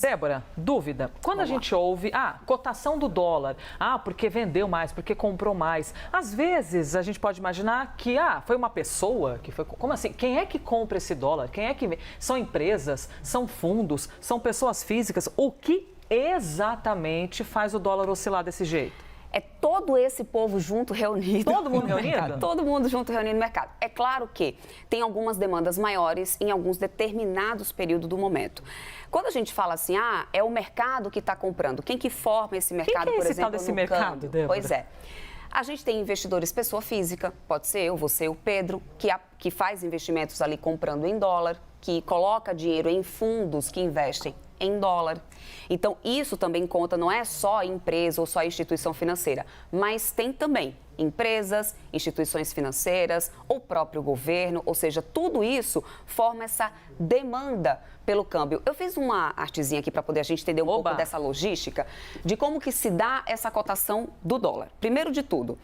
Débora, dúvida. Quando a gente ouve, cotação do dólar, porque vendeu mais, porque comprou mais. Às vezes a gente pode imaginar que, foi uma pessoa que foi. Como assim? Quem é que compra esse dólar? Quem é que. São empresas, são fundos, são pessoas físicas. O que exatamente faz o dólar oscilar desse jeito? É todo esse povo junto reunido. Todo mundo reunido? Todo mundo junto reunido no mercado. É claro que tem algumas demandas maiores em alguns determinados períodos do momento. Quando a gente fala assim, é o mercado que está comprando. Quem que forma esse mercado, por exemplo, tal desse mercado, Débora? Pois é. A gente tem investidores pessoa física, pode ser eu, você, o Pedro, que faz investimentos ali comprando em dólar, que coloca dinheiro em fundos que investem em dólar. Então, isso também conta, não é só empresa ou só instituição financeira, mas tem também empresas, instituições financeiras, o próprio governo, ou seja, tudo isso forma essa demanda pelo câmbio. Eu fiz uma artezinha aqui para poder a gente entender um pouco dessa logística de como que se dá essa cotação do dólar. Primeiro de tudo,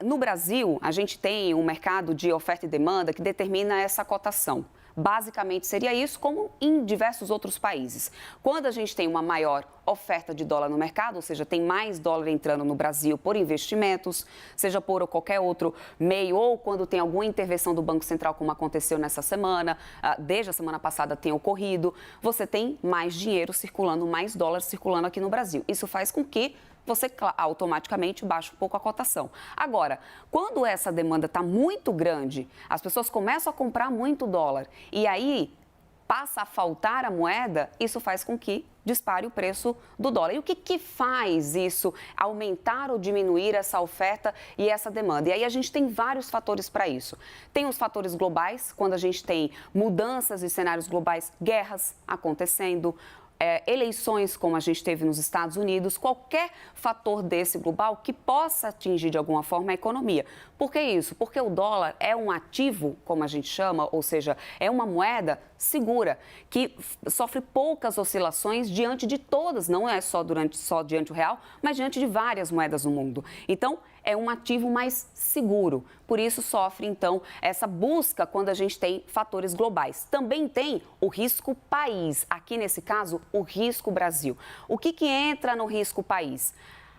no Brasil, a gente tem um mercado de oferta e demanda que determina essa cotação. Basicamente seria isso, como em diversos outros países. Quando a gente tem uma maior oferta de dólar no mercado, ou seja, tem mais dólar entrando no Brasil por investimentos, seja por qualquer outro meio, ou quando tem alguma intervenção do Banco Central, como aconteceu nessa semana, desde a semana passada tem ocorrido, você tem mais dinheiro circulando, mais dólares circulando aqui no Brasil. Isso faz com que você automaticamente baixa um pouco a cotação. Agora, quando essa demanda está muito grande, as pessoas começam a comprar muito dólar e aí passa a faltar a moeda, isso faz com que dispare o preço do dólar. E o que faz isso aumentar ou diminuir essa oferta e essa demanda? E aí a gente tem vários fatores para isso. Tem os fatores globais, quando a gente tem mudanças em cenários globais, guerras acontecendo, eleições como a gente teve nos Estados Unidos, qualquer fator desse global que possa atingir de alguma forma a economia. Por que isso? Porque o dólar é um ativo, como a gente chama, ou seja, é uma moeda segura, que sofre poucas oscilações diante de todas, não é só diante do real, mas diante de várias moedas no mundo. Então, é um ativo mais seguro. Por isso, sofre, então, essa busca quando a gente tem fatores globais. Também tem o risco país. Aqui, nesse caso, o risco Brasil. O que entra no risco país?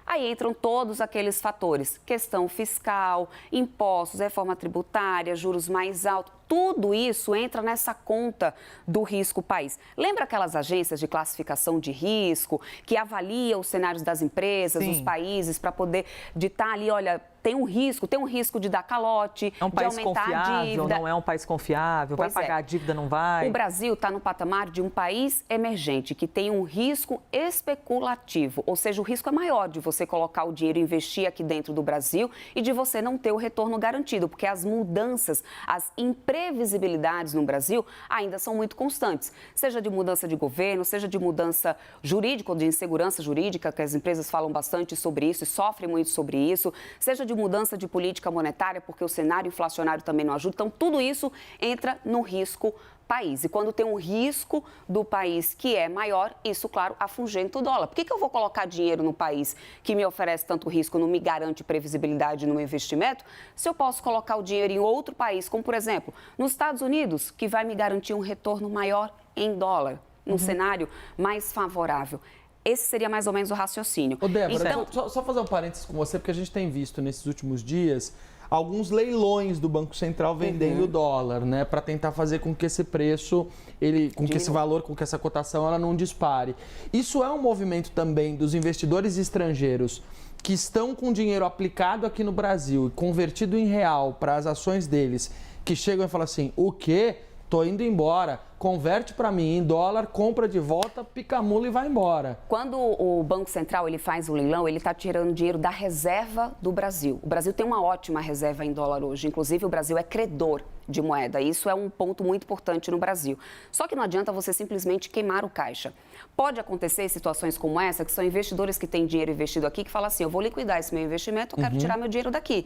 Aí entram todos aqueles fatores, questão fiscal, impostos, reforma tributária, juros mais altos, tudo isso entra nessa conta do risco país. Lembra aquelas agências de classificação de risco que avaliam os cenários das empresas, dos países, para poder ditar ali, olha, tem um risco de dar calote, é um de país aumentar confiável, a dívida. Não é um país confiável, Pois vai pagar a dívida, não vai. O Brasil está no patamar de um país emergente, que tem um risco especulativo, ou seja, o risco é maior de você colocar o dinheiro e investir aqui dentro do Brasil e de você não ter o retorno garantido, porque as mudanças, as imprevisibilidades no Brasil ainda são muito constantes, seja de mudança de governo, seja de mudança jurídica ou de insegurança jurídica, que as empresas falam bastante sobre isso e sofrem muito sobre isso, seja de mudança de política monetária, porque o cenário inflacionário também não ajuda. Então, tudo isso entra no risco país. E quando tem um risco do país que é maior, isso, claro, afugenta o dólar. Por que eu vou colocar dinheiro no país que me oferece tanto risco, não me garante previsibilidade no meu investimento, se eu posso colocar o dinheiro em outro país, como, por exemplo, nos Estados Unidos, que vai me garantir um retorno maior em dólar, num cenário mais favorável? Esse seria mais ou menos o raciocínio. Ô, Débora, então, só fazer um parênteses com você, porque a gente tem visto nesses últimos dias alguns leilões do Banco Central vendendo dólar, né, para tentar fazer com que esse preço, que esse valor, com que essa cotação, ela não dispare. Isso é um movimento também dos investidores estrangeiros que estão com dinheiro aplicado aqui no Brasil e convertido em real para as ações deles, que chegam e falam assim, o quê? Tô indo embora, converte para mim em dólar, compra de volta, pica a mula e vai embora. Quando o Banco Central ele faz o leilão, ele está tirando dinheiro da reserva do Brasil. O Brasil tem uma ótima reserva em dólar hoje, inclusive o Brasil é credor de moeda. Isso é um ponto muito importante no Brasil. Só que não adianta você simplesmente queimar o caixa. Pode acontecer situações como essa, que são investidores que têm dinheiro investido aqui, que falam assim, eu vou liquidar esse meu investimento, eu quero tirar meu dinheiro daqui.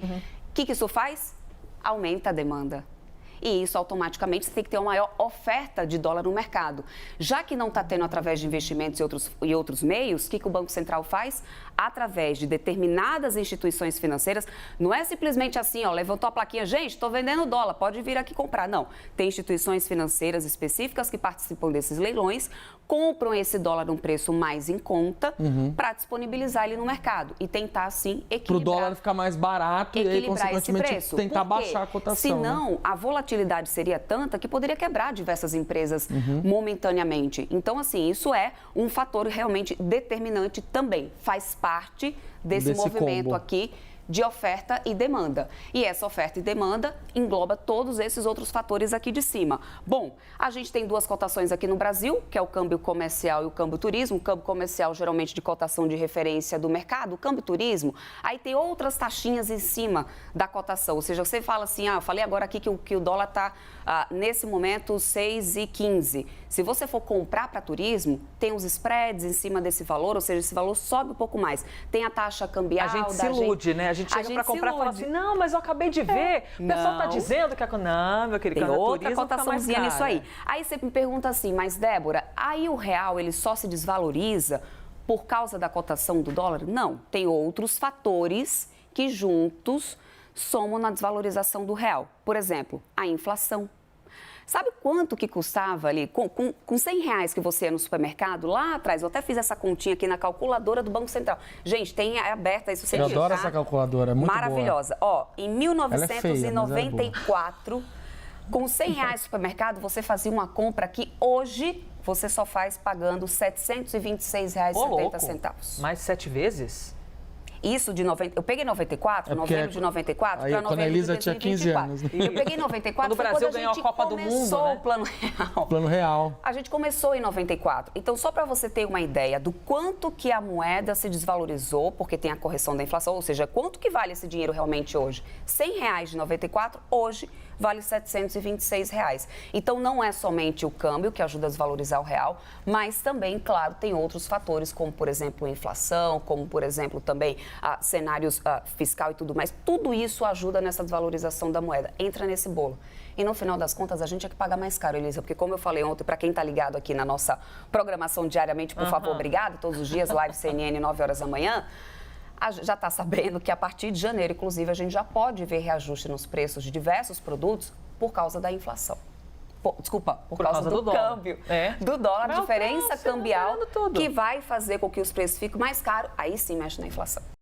O que isso faz? Aumenta a demanda. E isso automaticamente você tem que ter uma maior oferta de dólar no mercado. Já que não está tendo através de investimentos e outros meios, o que o Banco Central faz? Através de determinadas instituições financeiras, não é simplesmente assim, levantou a plaquinha, gente, estou vendendo dólar, pode vir aqui comprar. Não, tem instituições financeiras específicas que participam desses leilões, compram esse dólar num preço mais em conta para disponibilizar ele no mercado e tentar, assim, equilibrar. Para o dólar ficar mais barato e aí, consequentemente, tentar baixar a cotação. Senão, né? a volatilidade seria tanta que poderia quebrar diversas empresas momentaneamente. Então, assim, isso é um fator realmente determinante também. Faz parte desse movimento combo aqui de oferta e demanda. E essa oferta e demanda engloba todos esses outros fatores aqui de cima. Bom, a gente tem duas cotações aqui no Brasil, que é o câmbio comercial e o câmbio turismo. O câmbio comercial, geralmente, de cotação de referência do mercado. O câmbio turismo, aí tem outras taxinhas em cima da cotação. Ou seja, você fala assim, eu falei agora aqui que o dólar está, nesse momento, 6,15. Se você for comprar para turismo, tem os spreads em cima desse valor, ou seja, esse valor sobe um pouco mais. Tem a taxa cambial. A gente se ilude, né? A gente chega para comprar e fala assim, não, mas eu acabei de ver, o pessoal está dizendo que não, meu querido, tem outra turismo cotaçãozinha nisso aí. Aí você me pergunta assim, mas Débora, aí o real ele só se desvaloriza por causa da cotação do dólar? Não, tem outros fatores que juntos somam na desvalorização do real. Por exemplo, a inflação. Sabe quanto que custava ali, com R$100 que você ia no supermercado, lá atrás, eu até fiz essa continha aqui na calculadora do Banco Central. Gente, tem aberta isso. Eu adoro essa calculadora, é muito maravilhosa. boa. Ó, em 1994, com R$100 no supermercado, você fazia uma compra que hoje você só faz pagando R$ 726,70. Mais 7 vezes? Isso de 90. Eu peguei 94, novembro de 94, para novembro quando a Elisa de 2024. tinha 15 anos. Né? Eu peguei 94 quando o Brasil ganhou a Copa do Mundo, né? o Plano Real. Plano Real. A gente começou em 94. Então, só para você ter uma ideia do quanto que a moeda se desvalorizou, porque tem a correção da inflação, ou seja, quanto que vale esse dinheiro realmente hoje? R$100 de 94, hoje vale R$726. Então, não é somente o câmbio que ajuda a desvalorizar o real, mas também, claro, tem outros fatores, como, por exemplo, a inflação, como, por exemplo, também cenários fiscal e tudo mais. Tudo isso ajuda nessa desvalorização da moeda. Entra nesse bolo. E, no final das contas, a gente é que paga mais caro, Elisa, porque, como eu falei ontem, para quem está ligado aqui na nossa programação diariamente, por favor, obrigado, todos os dias, live CNN, 9 horas da manhã, já está sabendo que a partir de janeiro, inclusive, a gente já pode ver reajuste nos preços de diversos produtos por causa da inflação. Desculpa, por causa do câmbio, do dólar, diferença cambial, que vai fazer com que os preços fiquem mais caros, aí sim mexe na inflação.